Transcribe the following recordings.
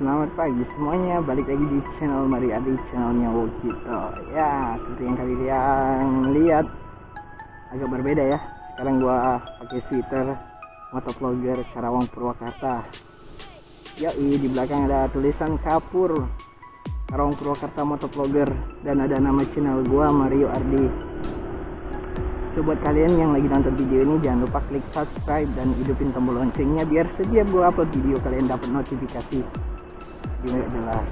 selamat pagi semuanya. Balik lagi di channel Mario Ardi, channelnya Wokito. Ya, seperti yang kalian lihat, agak berbeda ya. Sekarang gua pakai sweater motovlogger Karawang Purwakarta. Yoi, di belakang ada tulisan Kapur Karawang Purwakarta motovlogger dan ada nama channel gua Mario Ardi. So, buat kalian yang lagi nonton video ini, jangan lupa klik subscribe dan hidupin tombol loncengnya biar setiap gue upload video kalian dapat notifikasi biar jelas.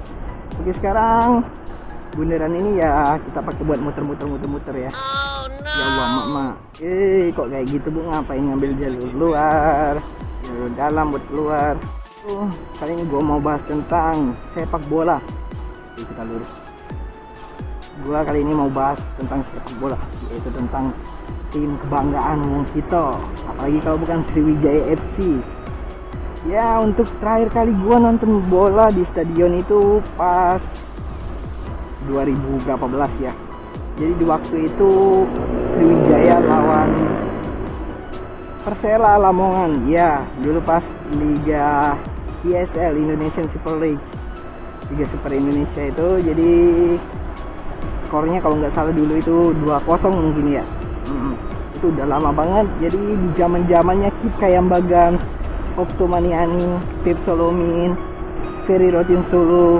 Oke, sekarang bundaran ini ya kita pakai buat muter-muter ya. Ya Allah, mama. Kok kayak gitu bu, ngapain ngambil jalur luar, jalur dalam buat keluar. Kali ini gue mau bahas tentang sepak bola. Oke, kita lurus. Gue kali ini mau bahas tentang sepak bola, yaitu tentang tim kebanggaan Wokito, apalagi kalau bukan Sriwijaya FC. Ya, untuk terakhir kali gua nonton bola di stadion itu pas 2018 ya. Jadi di waktu itu Sriwijaya lawan Persela Lamongan. Ya, dulu pas Liga ISL, Indonesian Super League, Liga Super Indonesia itu. Jadi skornya kalau nggak salah dulu itu 2-0 mungkin ya. Itu udah lama banget. Jadi di zaman-zamannya Kip Kayambagan, Okto Maniani, Pep Solomin, Ferry Rotin Solo,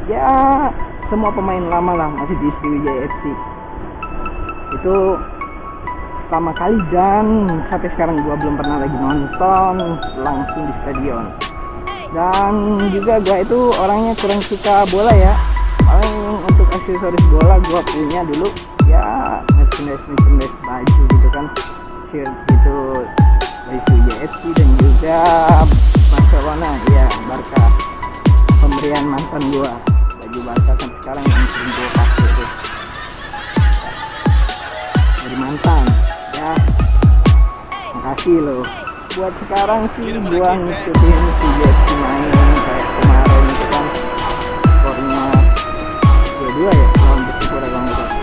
ya semua pemain lama lah masih di Sriwijaya FC. Itu pertama kali dan sampai sekarang gua belum pernah lagi nonton langsung di stadion. Dan juga gua itu orangnya kurang suka bola ya. Paling untuk aksesoris bola gua punya dulu ya merchandise baju gitu kan, shirt gitu dari Sriwijaya FC dan juga Barcelona ya, Barca, pemberian mantan gua, baju Barca sampai sekarang yang sering gua pakai itu dari mantan ya. Makasih loh. Buat sekarang sih gua ngikutin Sriwijaya FC main kayak kemarin itu kan, skornya 2-2 ya lawan Persipura kalau nggak salah.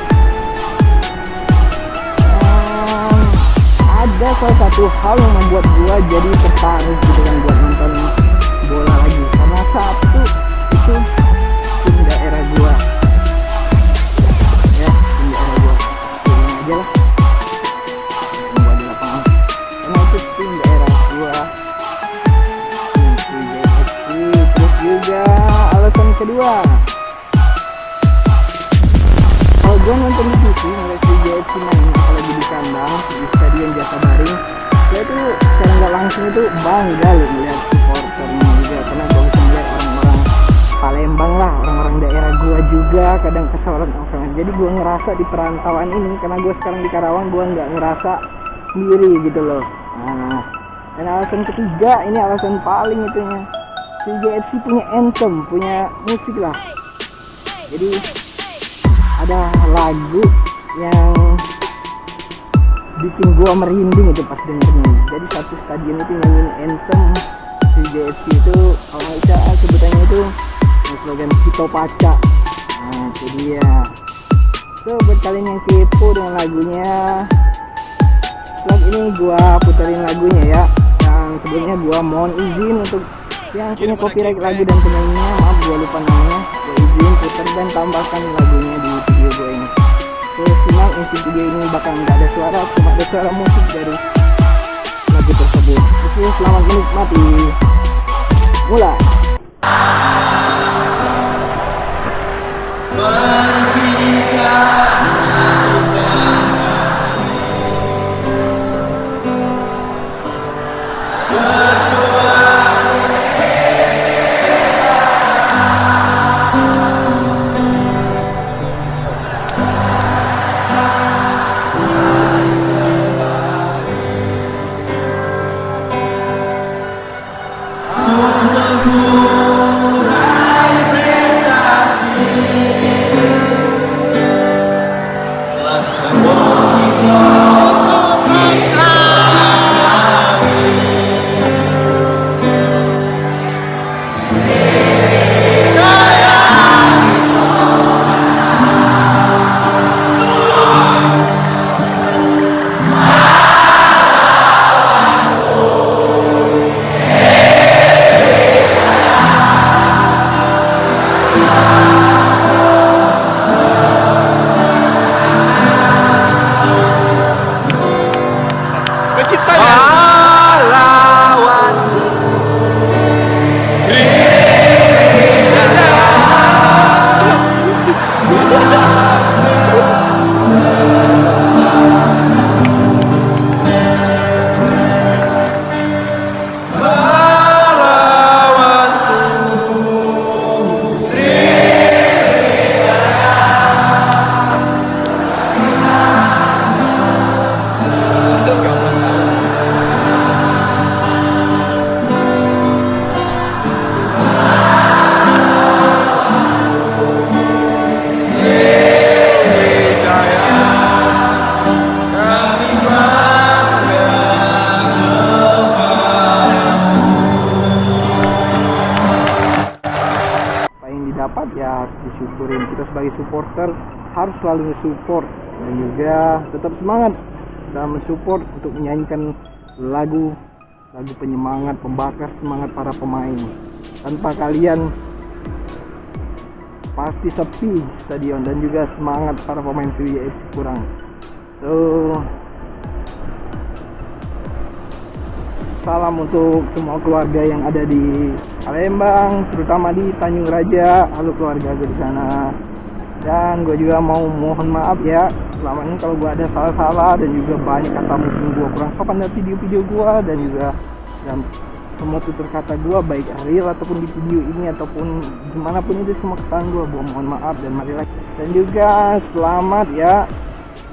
Ada salah satu hal yang membuat gua jadi tertarik gitu kan buat nonton bola lagi, karena satu itu tim daerah gua ya, tim daerah gua ini aja lah yang gua di lapangan, karena itu tim daerah gua, tim Sriwijaya FC. Terus juga alasan kedua, kalau gue nonton di TV ngeliat Sriwijaya FC main apalagi di kandang di stadion Jakabaring, ya itu secara nggak langsung itu bangga loh melihat supporternya juga, karena gue bisa melihat orang-orang Palembang lah, orang-orang daerah gue juga kadang kesorot orang. Jadi gue ngerasa di perantauan ini, karena gue sekarang di Karawang, gue nggak ngerasa sendiri gitu loh. Nah, dan alasan ketiga, ini alasan paling itunya, Sriwijaya FC punya anthem, punya musik lah. Jadi ada lagu yang bikin gua merinding itu pas dengernya. Jadi satu stadion itu nyanyiin anthem Sriwijaya FC itu, kalau nggak salah sebutannya itu slogan Kito Paca. Nah itu dia. So, buat kalian yang kepo dengan lagunya, vlog ini gua puterin lagunya ya. Dan sebelumnya gua mohon izin untuk yang punya copyright lagu dan penyanyinya, maaf gua lupa namanya, gua izin putar dan tambahkan lagunya di video gua ini. Terus simak isi video ini, bakal nggak ada suara, cuma ada suara musik dari lagu tersebut. Oke, selamat menikmati. Mulai. Raih prestasi sebagai supporter harus selalu support dan juga tetap semangat dalam mensupport untuk menyanyikan lagu penyemangat, pembakar semangat para pemain. Tanpa kalian pasti sepi stadion dan juga semangat para pemain Sriwijaya FC kurang. So, salam untuk semua keluarga yang ada di Palembang, terutama di Tanjung Raja. Halo keluarga gue di sana. Dan gue juga mau mohon maaf ya, selama ini kalau gue ada salah-salah dan juga banyak kata mungkin gue kurang sopan dari video-video gue dan juga dan semua tutur kata gue baik real ataupun di video ini ataupun gimana pun itu semua kesalahan gue mohon maaf dan marilah. Dan juga selamat ya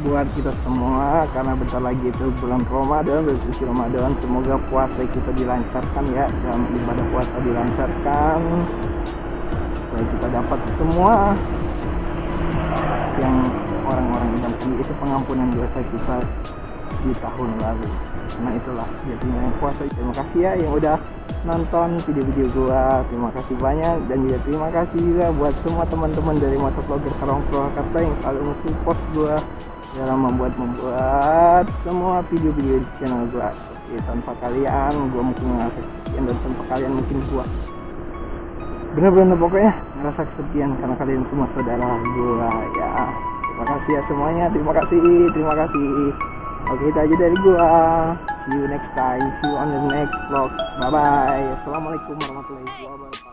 buat kita semua karena bentar lagi itu bulan Ramadan, bersuci Ramadan. Semoga puasa kita dilancarkan ya, dalam ibadah puasa dilancarkan supaya kita dapat semua yang orang-orang bilang itu pengampunan dosa kita di tahun lalu. Karena itulah jadinya yang puasa. Terima kasih ya yang udah nonton video-video gua, terima kasih banyak. Dan juga terima kasih juga buat semua teman-teman dari motovlogger Karawang Purwakarta yang selalu support gua dalam membuat semua video-video di channel gua. Oke, tanpa kalian gua mungkin ngerasa kesepian dan tanpa kalian mungkin gua bener-bener pokoknya ngerasa kesepian karena kalian semua saudara gua ya. Terima kasih ya semuanya, terima kasih. Oke, itu aja dari gua. See you next time, see you on the next vlog. Bye bye. Assalamualaikum warahmatullahi wabarakatuh.